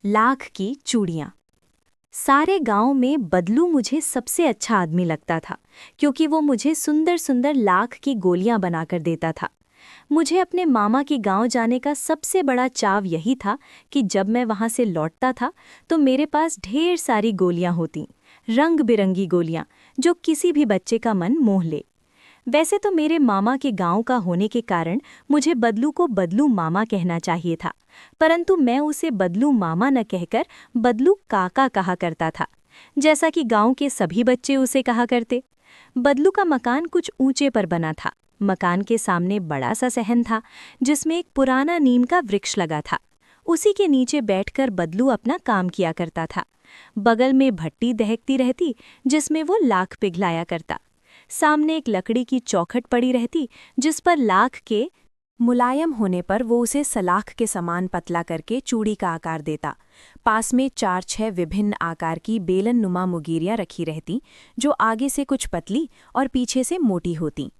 लाख की चूड़ियाँ। सारे गांव में बदलू मुझे सबसे अच्छा आदमी लगता था, क्योंकि वो मुझे सुंदर सुंदर लाख की गोलियां बनाकर देता था। मुझे अपने मामा के गांव जाने का सबसे बड़ा चाव यही था कि जब मैं वहां से लौटता था तो मेरे पास ढेर सारी गोलियां होतीं, रंग बिरंगी गोलियां, जो किसी भी बच्चे का मन मोह ले। वैसे तो मेरे मामा के गांव का होने के कारण मुझे बदलू को बदलू मामा कहना चाहिए था, परंतु मैं उसे बदलू मामा न कहकर बदलू काका कहा करता था, जैसा कि गांव के सभी बच्चे उसे कहा करते। बदलू का मकान कुछ ऊंचे पर बना था। मकान के सामने बड़ा सा सहन था, जिसमें एक पुराना नीम का वृक्ष लगा था। उसी के नीचे बैठकर बदलू अपना काम किया करता था। बगल में भट्टी दहकती रहती, जिसमें वो लाख पिघलाया करता। सामने एक लकड़ी की चौखट पड़ी रहती, जिस पर लाख के मुलायम होने पर वो उसे सलाख के समान पतला करके चूड़ी का आकार देता। पास में 4-6 विभिन्न आकार की बेलन नुमा मुगीरियाँ रखी रहती, जो आगे से कुछ पतली और पीछे से मोटी होती।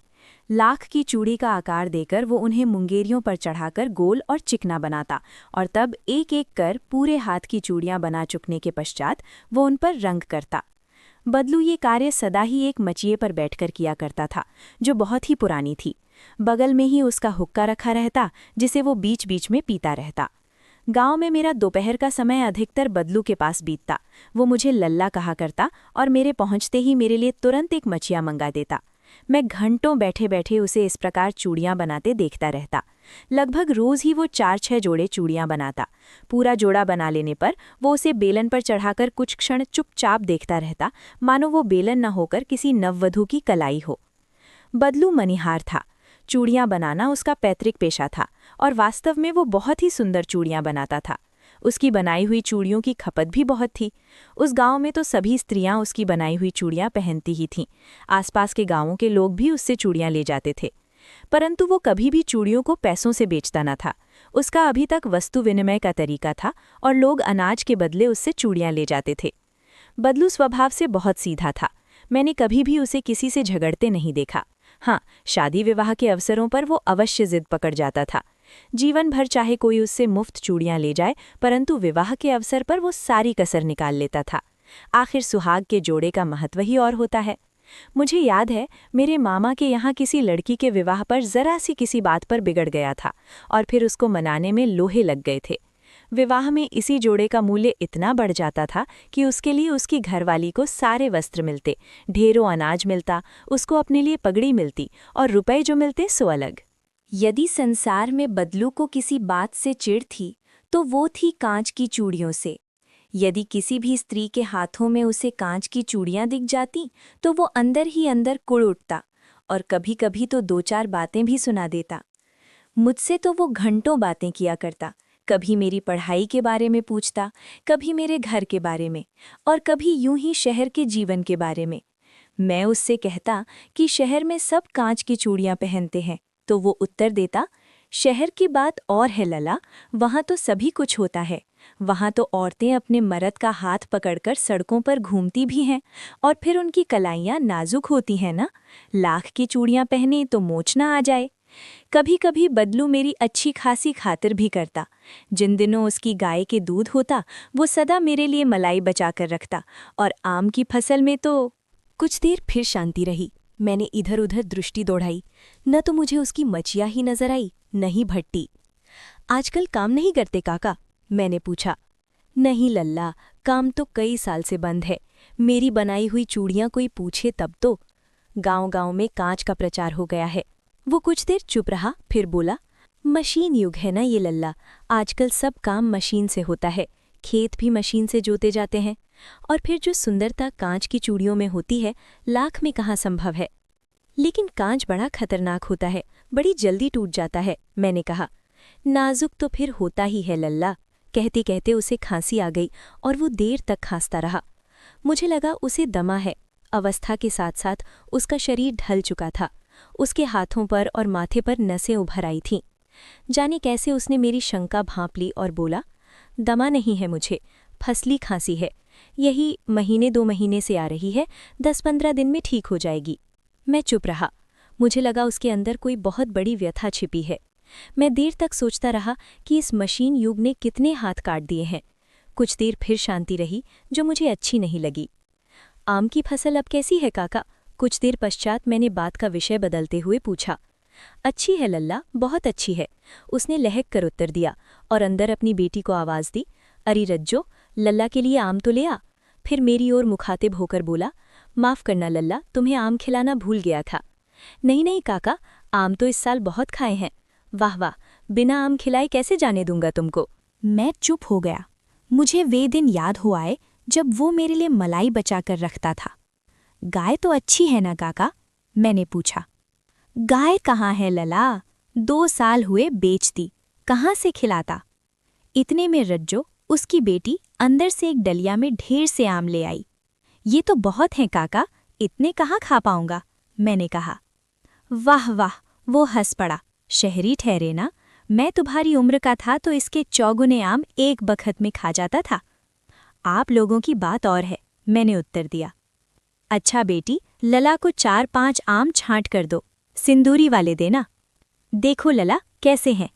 लाख की चूड़ी का आकार देकर वो उन्हें मुंगेरियों पर चढ़ाकर गोल और चिकना बनाता, और तब एक एक कर पूरे हाथ की चूड़ियाँ बना चुकने के पश्चात वो उन पर रंग करता। बदलू ये कार्य सदा ही एक मचिए पर बैठकर किया करता था, जो बहुत ही पुरानी थी। बगल में ही उसका हुक्का रखा रहता, जिसे वो बीच बीच में पीता रहता। गांव में मेरा दोपहर का समय अधिकतर बदलू के पास बीतता। वो मुझे लल्ला कहा करता और मेरे पहुंचते ही मेरे लिए तुरंत एक मचिया मंगा देता। मैं घंटों बैठे बैठे उसे इस प्रकार चूड़ियाँ बनाते देखता रहता। लगभग रोज ही वो 4-6 जोड़े चूड़ियाँ बनाता। पूरा जोड़ा बना लेने पर वो उसे बेलन पर चढ़ाकर कुछ क्षण चुपचाप देखता रहता, मानो वो बेलन न होकर किसी नववधू की कलाई हो। बदलू मनिहार था। चूड़ियाँ बनाना उसका पैतृक पेशा था, और वास्तव में वो बहुत ही सुंदर चूड़ियाँ बनाता था। उसकी बनाई हुई चूड़ियों की खपत भी बहुत थी। उस गांव में तो सभी स्त्रियां उसकी बनाई हुई चूड़ियाँ पहनती ही थीं। आसपास के गांवों के लोग भी उससे चूड़ियाँ ले जाते थे। परंतु वो कभी भी चूड़ियों को पैसों से बेचता न था। उसका अभी तक वस्तु विनिमय का तरीका था, और लोग अनाज के बदले उससे चूड़ियाँ ले जाते थे। बदलू स्वभाव से बहुत सीधा था। मैंने कभी भी उसे किसी से झगड़ते नहीं देखा। हाँ, शादी विवाह के अवसरों पर वो अवश्य जिद पकड़ जाता था। जीवन भर चाहे कोई उससे मुफ्त चूड़ियाँ ले जाए, परंतु विवाह के अवसर पर वो सारी कसर निकाल लेता था। आखिर सुहाग के जोड़े का महत्व ही और होता है। मुझे याद है, मेरे मामा के यहाँ किसी लड़की के विवाह पर जरा सी किसी बात पर बिगड़ गया था, और फिर उसको मनाने में लोहे लग गए थे। विवाह में इसी जोड़े का मूल्य इतना बढ़ जाता था कि उसके लिए उसकी घरवाली को सारे वस्त्र मिलते, ढेरों अनाज मिलता, उसको अपने लिए पगड़ी मिलती, और रुपए जो मिलते सो अलग। यदि संसार में बदलू को किसी बात से चिढ़ थी, तो वो थी कांच की चूड़ियों से। यदि किसी भी स्त्री के हाथों में उसे कांच की चूड़ियां दिख जाती, तो वो अंदर ही अंदर कुढ़ उठता, और कभी कभी तो 2-4 बातें भी सुना देता। मुझसे तो वो घंटों बातें किया करता। कभी मेरी पढ़ाई के बारे में पूछता, कभी मेरे घर के बारे में, और कभी यूं ही शहर के जीवन के बारे में। मैं उससे कहता कि शहर में सब कांच की चूड़ियां पहनते हैं, तो वो उत्तर देता, शहर की बात और है लला, वहाँ तो सभी कुछ होता है। वहाँ तो औरतें अपने मर्द का हाथ पकड़कर सड़कों पर घूमती भी हैं, और फिर उनकी कलाइयाँ नाजुक होती हैं ना। लाख की चूड़ियाँ पहने तो मोच ना आ जाए। कभी कभी बदलू मेरी अच्छी खासी खातिर भी करता। जिन दिनों उसकी गाय के दूध होता, वो सदा मेरे लिए मलाई बचाकर रखता, और आम की फसल में तो। कुछ देर फिर शांति रही। मैंने इधर उधर दृष्टि दौड़ाई। न तो मुझे उसकी मचिया ही नजर आई, न ही भट्टी। आजकल काम नहीं करते काका? मैंने पूछा। नहीं लल्ला, काम तो कई साल से बंद है। मेरी बनाई हुई चूड़ियाँ कोई पूछे तब तो। गांव-गांव में कांच का प्रचार हो गया है। वो कुछ देर चुप रहा, फिर बोला, मशीन युग है ना ये लल्ला, आजकल सब काम मशीन से होता है। खेत भी मशीन से जोते जाते हैं, और फिर जो सुंदरता कांच की चूड़ियों में होती है, लाख में कहाँ संभव है। लेकिन कांच बड़ा खतरनाक होता है, बड़ी जल्दी टूट जाता है, मैंने कहा। नाजुक तो फिर होता ही है लल्ला। कहते कहते उसे खांसी आ गई, और वो देर तक खांसता रहा। मुझे लगा उसे दमा है। अवस्था के साथ साथ उसका शरीर ढल चुका था। उसके हाथों पर और माथे पर नसें उभर आई थीं। जाने कैसे उसने मेरी शंका भांप ली और बोला, दमा नहीं है मुझे, फसली खांसी है। यही 1-2 महीने से आ रही है, 10-15 दिन में ठीक हो जाएगी। मैं चुप रहा। मुझे लगा उसके अंदर कोई बहुत बड़ी व्यथा छिपी है। मैं देर तक सोचता रहा कि इस मशीन युग ने कितने हाथ काट दिए हैं। कुछ देर फिर शांति रही, जो मुझे अच्छी नहीं लगी। आम की फसल अब कैसी है काका? कुछ देर पश्चात मैंने बात का विषय बदलते हुए पूछा। अच्छी है लल्ला, बहुत अच्छी है, उसने लहक कर उत्तर दिया और अंदर अपनी बेटी को आवाज़ दी। अरे रज्जो, लल्ला के लिए आम तो ले आ। फिर मेरी ओर मुखातिब होकर बोला, माफ़ करना लल्ला, तुम्हें आम खिलाना भूल गया था। नहीं नहीं काका, आम तो इस साल बहुत खाए हैं। वाह वाह, बिना आम खिलाए कैसे जाने दूंगा तुमको। मैं चुप हो गया। मुझे वे दिन याद हो आए जब वो मेरे लिए मलाई बचाकर रखता था। गाय तो अच्छी है ना काका? मैंने पूछा। गाय कहाँ है लला, 2 साल हुए बेच दी, कहाँ से खिलाता। इतने में रज्जो, उसकी बेटी, अंदर से एक डलिया में ढेर से आम ले आई। ये तो बहुत हैं काका, इतने कहाँ खा पाऊंगा, मैंने कहा। वाह वाह, वो हंस पड़ा। शहरी ठहरे ना, मैं तुम्हारी उम्र का था तो इसके चौगुने आम एक बखत में खा जाता था। आप लोगों की बात और है, मैंने उत्तर दिया। अच्छा बेटी, लला को 4-5 आम छांट कर दो, सिंदूरी वाले देना। देखो लला कैसे हैं,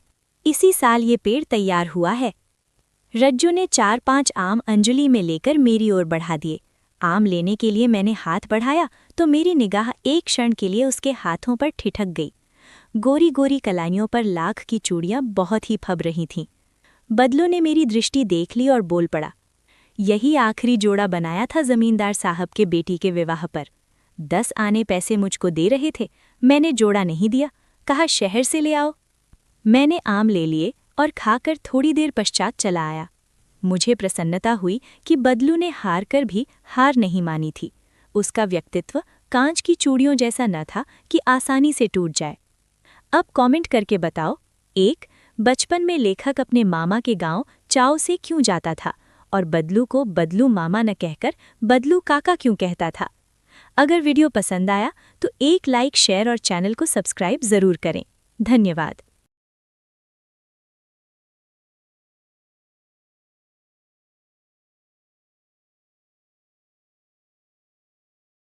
इसी साल ये पेड़ तैयार हुआ है। रज्जू ने 4-5 आम अंजलि में लेकर मेरी ओर बढ़ा दिए। आम लेने के लिए मैंने हाथ बढ़ाया तो मेरी निगाह एक क्षण के लिए उसके हाथों पर ठिठक गई। गोरी गोरी कलाइयों पर लाख की चूड़ियां बहुत ही फब रही थीं। बदलू ने मेरी दृष्टि देख ली और बोल पड़ा, यही आखिरी जोड़ा बनाया था जमींदार साहब के बेटी के विवाह पर। 10 आने पैसे मुझको दे रहे थे, मैंने जोड़ा नहीं दिया, कहा शहर से ले आओ। मैंने आम ले लिए और खाकर थोड़ी देर पश्चात चला आया। मुझे प्रसन्नता हुई कि बदलू ने हार कर भी हार नहीं मानी थी। उसका व्यक्तित्व कांच की चूड़ियों जैसा न था कि आसानी से टूट जाए। अब कमेंट करके बताओ, 1. बचपन में लेखक अपने मामा के गांव चाव से क्यों जाता था और बदलू को बदलू मामा न कहकर बदलू काका क्यों कहता था। अगर वीडियो पसंद आया तो एक लाइक, शेयर और चैनल को सब्सक्राइब ज़रूर करें। धन्यवाद।